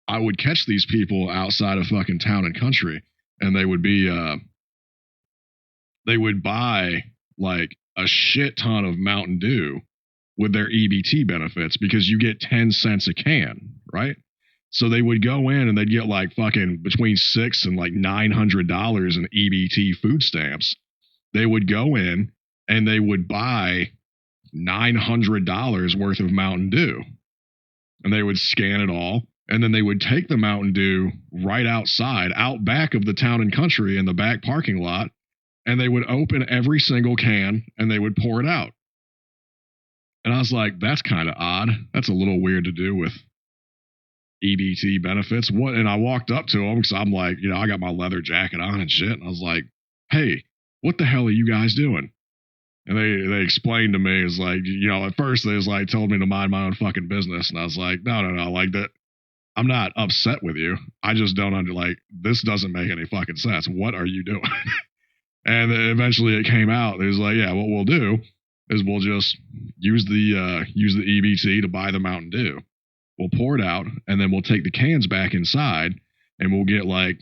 I would catch these people outside of fucking Town and Country, and they would buy like a shit ton of Mountain Dew with their EBT benefits because you get 10 cents a can, right? So they would go in and they'd get like fucking between $600 and like $900 in EBT food stamps. They would go in and they would buy $900 worth of Mountain Dew, and they would scan it all. And then they would take the Mountain Dew right outside, out back of the Town and Country in the back parking lot, and they would open every single can and they would pour it out. And I was like, that's kind of odd. That's a little weird to do with EBT benefits. What? And I walked up to them because I'm like, I got my leather jacket on and shit. And I was like, hey, what the hell are you guys doing? And they explained to me, it's like, at first they was like, told me to mind my own fucking business. And I was like, no, like that. I'm not upset with you. I just don't this doesn't make any fucking sense. What are you doing? And eventually it came out. It was like, yeah, what we'll do is we'll just use the EBT to buy the Mountain Dew. We'll pour it out, and then we'll take the cans back inside, and we'll get like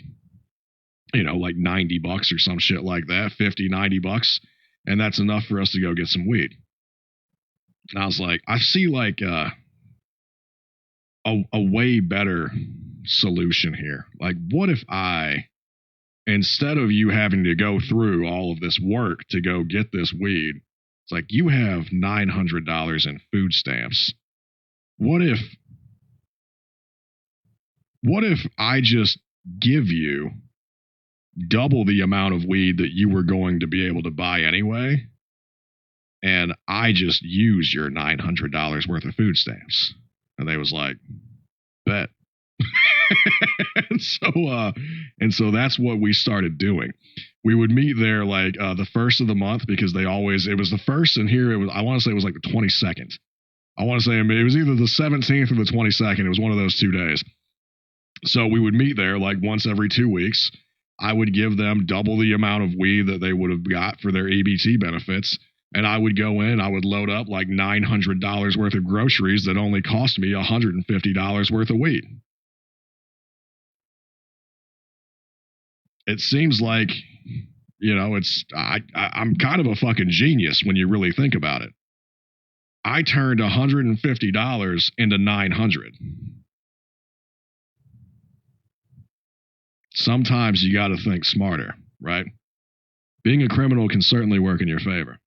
$90 or some shit like that, $50-$90, and that's enough for us to go get some weed. And I was like, I see like a way better solution here. Like, what if instead of you having to go through all of this work to go get this weed, it's like you have $900 in food stamps. What if I just give you double the amount of weed that you were going to be able to buy anyway, and I just use your $900 worth of food stamps? And they was like, bet. and so that's what we started doing. We would meet there like the first of the month, because it was the first, and here I want to say it was like the 22nd. I want to say it was either the 17th or the 22nd. It was one of those 2 days. So we would meet there like once every 2 weeks. I would give them double the amount of weed that they would have got for their EBT benefits. And I would go in, I would load up like $900 worth of groceries that only cost me $150 worth of weed. It seems like, I'm kind of a fucking genius when you really think about it. I turned $150 into $900. Sometimes you got to think smarter, right? Being a criminal can certainly work in your favor.